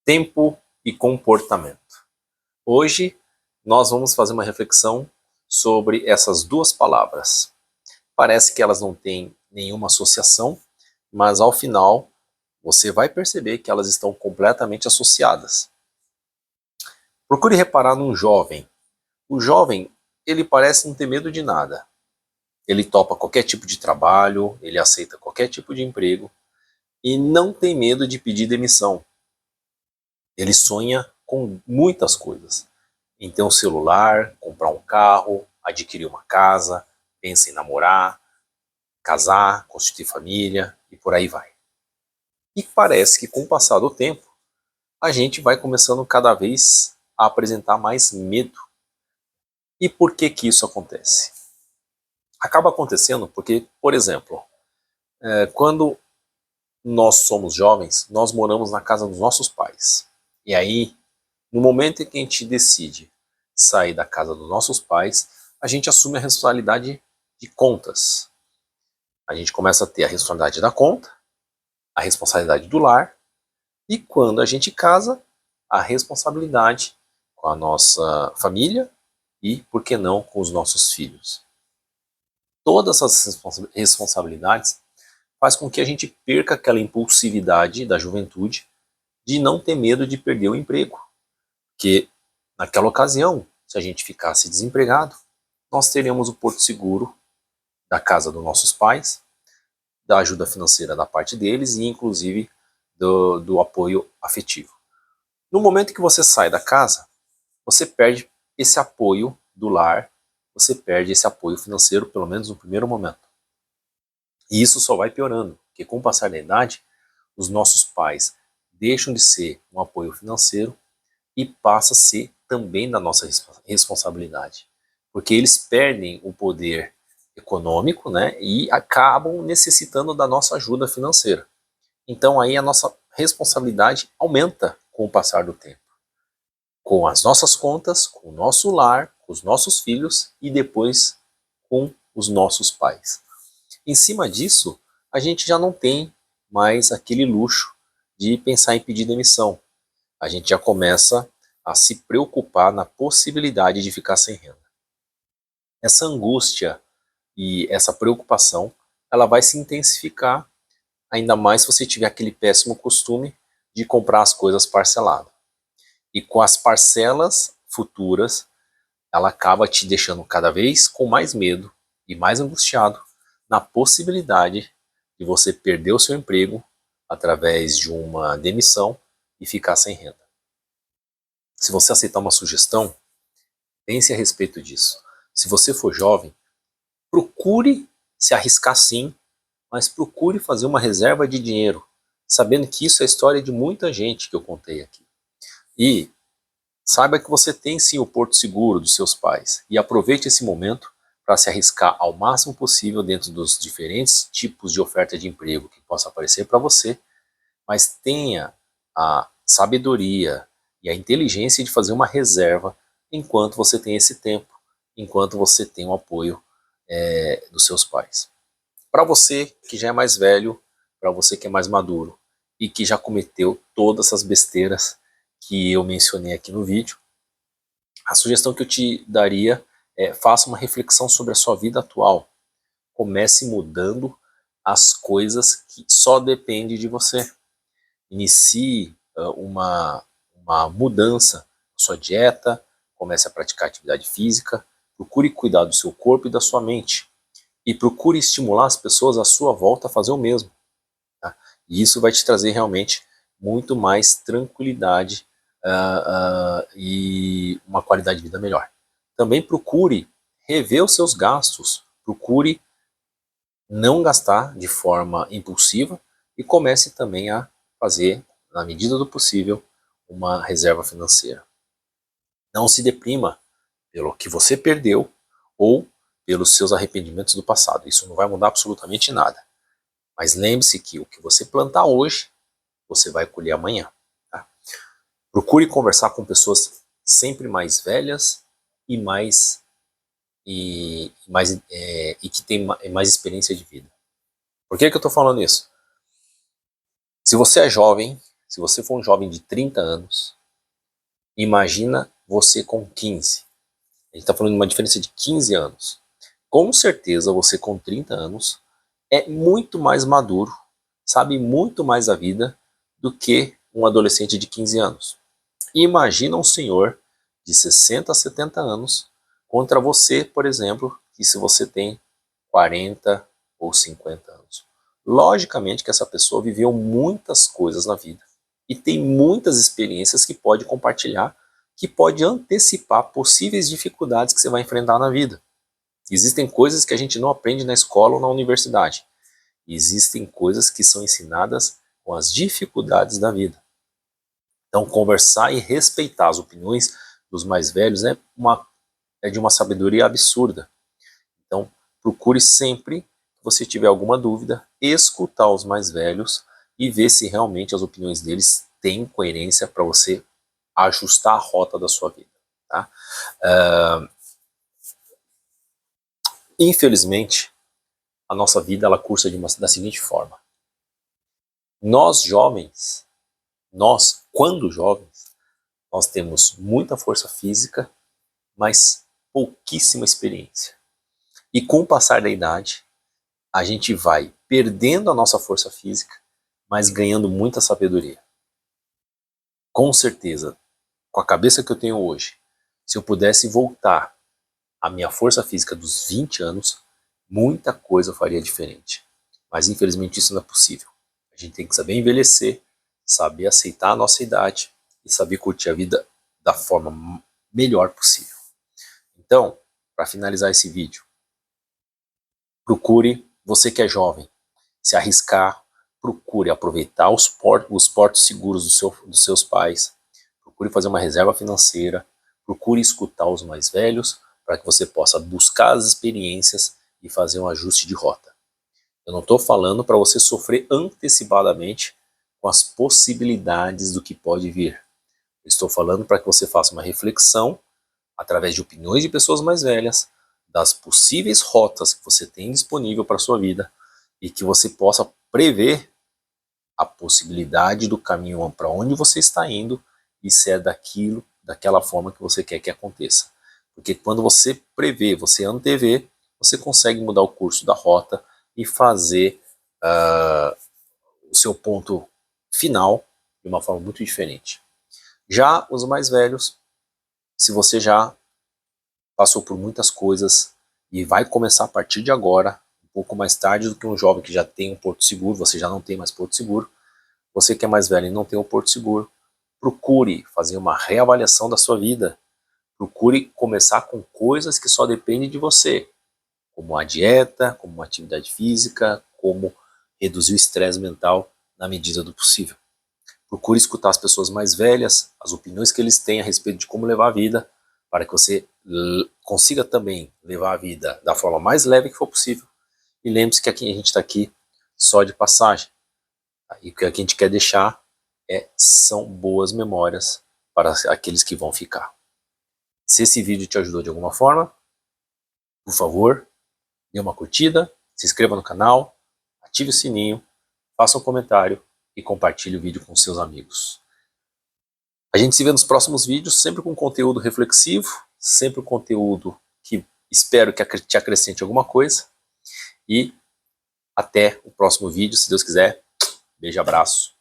Tempo e comportamento. Hoje nós vamos fazer uma reflexão sobre essas duas palavras. Parece que elas não têm nenhuma associação, mas ao final você vai perceber que elas estão completamente associadas. Procure reparar num jovem. O jovem, ele parece não ter medo de nada. Ele topa qualquer tipo de trabalho, ele aceita qualquer tipo de emprego e não tem medo de pedir demissão. Ele sonha com muitas coisas. Em ter um celular, comprar um carro, adquirir uma casa, pensa em namorar, casar, constituir família e por aí vai. E parece que com o passar do tempo, a gente vai começando cada vez a apresentar mais medo. E por que que isso acontece? Acaba acontecendo porque, por exemplo, quando nós somos jovens, nós moramos na casa dos nossos pais. E aí, no momento em que a gente decide sair da casa dos nossos pais, a gente assume a responsabilidade de contas. A gente começa a ter a responsabilidade da conta, a responsabilidade do lar, e quando a gente casa, a responsabilidade com a nossa família e, por que não, com os nossos filhos. Todas essas responsabilidades faz com que a gente perca aquela impulsividade da juventude de não ter medo de perder o emprego. Porque naquela ocasião, se a gente ficasse desempregado, nós teríamos o porto seguro da casa dos nossos pais, da ajuda financeira da parte deles e inclusive do apoio afetivo. No momento que você sai da casa, você perde esse apoio do lar, você perde esse apoio financeiro, pelo menos no primeiro momento. E isso só vai piorando, porque com o passar da idade, os nossos pais deixam de ser um apoio financeiro e passa a ser também da nossa responsabilidade. Porque eles perdem o poder econômico, né, e acabam necessitando da nossa ajuda financeira. Então aí a nossa responsabilidade aumenta com o passar do tempo. Com as nossas contas, com o nosso lar, com os nossos filhos e depois com os nossos pais. Em cima disso, a gente já não tem mais aquele luxo de pensar em pedir demissão. A gente já começa a se preocupar na possibilidade de ficar sem renda. Essa angústia e essa preocupação, ela vai se intensificar, ainda mais se você tiver aquele péssimo costume de comprar as coisas parcelado. E com as parcelas futuras, ela acaba te deixando cada vez com mais medo e mais angustiado na possibilidade de você perder o seu emprego através de uma demissão e ficar sem renda. Se você aceitar uma sugestão, pense a respeito disso. Se você for jovem, procure se arriscar sim, mas procure fazer uma reserva de dinheiro, sabendo que isso é a história de muita gente que eu contei aqui. E saiba que você tem sim o porto seguro dos seus pais e aproveite esse momento para se arriscar ao máximo possível dentro dos diferentes tipos de oferta de emprego que possa aparecer para você, mas tenha a sabedoria e a inteligência de fazer uma reserva enquanto você tem esse tempo, enquanto você tem o apoio dos seus pais. Para você que já é mais velho, para você que é mais maduro e que já cometeu todas essas besteiras que eu mencionei aqui no vídeo, a sugestão que eu te daria é faça uma reflexão sobre a sua vida atual. Comece mudando as coisas que só dependem de você. Inicie uma mudança na sua dieta, comece a praticar atividade física, procure cuidar do seu corpo e da sua mente. E procure estimular as pessoas à sua volta a fazer o mesmo. Tá? E isso vai te trazer realmente muito mais tranquilidade e uma qualidade de vida melhor. Também procure rever os seus gastos, procure não gastar de forma impulsiva e comece também a fazer, na medida do possível, uma reserva financeira. Não se deprima pelo que você perdeu ou pelos seus arrependimentos do passado. Isso não vai mudar absolutamente nada. Mas lembre-se que o que você plantar hoje, você vai colher amanhã. Tá? Procure conversar com pessoas sempre mais velhas e que têm mais experiência de vida. Por que eu estou falando isso? Se você é jovem, se você for um jovem de 30 anos, imagina você com 15. A gente está falando de uma diferença de 15 anos. Com certeza você com 30 anos é muito mais maduro, sabe muito mais a vida do que um adolescente de 15 anos. E imagina um senhor de 60 a 70 anos contra você, por exemplo, que se você tem 40 ou 50 anos. Logicamente que essa pessoa viveu muitas coisas na vida e tem muitas experiências que pode compartilhar, que pode antecipar possíveis dificuldades que você vai enfrentar na vida. Existem coisas que a gente não aprende na escola ou na universidade. Existem coisas que são ensinadas com as dificuldades da vida. Então, conversar e respeitar as opiniões dos mais velhos é de uma sabedoria absurda. Então, procure sempre, se você tiver alguma dúvida, escutar os mais velhos e ver se realmente as opiniões deles têm coerência para você ajustar a rota da sua vida. Tá? Infelizmente, a nossa vida ela cursa da seguinte forma. Nós jovens, quando jovens, nós temos muita força física, mas pouquíssima experiência. E com o passar da idade, a gente vai perdendo a nossa força física, mas ganhando muita sabedoria. Com certeza, com a cabeça que eu tenho hoje, se eu pudesse voltar à minha força física dos 20 anos, muita coisa eu faria diferente. Mas infelizmente isso não é possível. A gente tem que saber envelhecer, saber aceitar a nossa idade e saber curtir a vida da forma melhor possível. Então, para finalizar esse vídeo, procure, você que é jovem, se arriscar, procure aproveitar os portos seguros dos seus pais, procure fazer uma reserva financeira, procure escutar os mais velhos, para que você possa buscar as experiências e fazer um ajuste de rota. Eu não estou falando para você sofrer antecipadamente com as possibilidades do que pode vir. Eu estou falando para que você faça uma reflexão, através de opiniões de pessoas mais velhas, das possíveis rotas que você tem disponível para a sua vida e que você possa prever a possibilidade do caminho para onde você está indo e se é daquela forma que você quer que aconteça. Porque quando você prevê, você antevê, você consegue mudar o curso da rota e fazer o seu ponto final de uma forma muito diferente. Já os mais velhos, se você já passou por muitas coisas e vai começar a partir de agora, um pouco mais tarde do que um jovem que já tem um porto seguro, você já não tem mais porto seguro, você que é mais velho e não tem um porto seguro, procure fazer uma reavaliação da sua vida, procure começar com coisas que só dependem de você, como a dieta, como uma atividade física, como reduzir o estresse mental na medida do possível. Procure escutar as pessoas mais velhas, as opiniões que eles têm a respeito de como levar a vida, para que você consiga também levar a vida da forma mais leve que for possível. E lembre-se que aqui a gente está aqui só de passagem. E o que a gente quer deixar são boas memórias para aqueles que vão ficar. Se esse vídeo te ajudou de alguma forma, por favor, dê uma curtida, se inscreva no canal, ative o sininho, faça um comentário e compartilhe o vídeo com seus amigos. A gente se vê nos próximos vídeos, sempre com conteúdo reflexivo, sempre conteúdo que espero que te acrescente alguma coisa. E até o próximo vídeo, se Deus quiser. Beijo, abraço.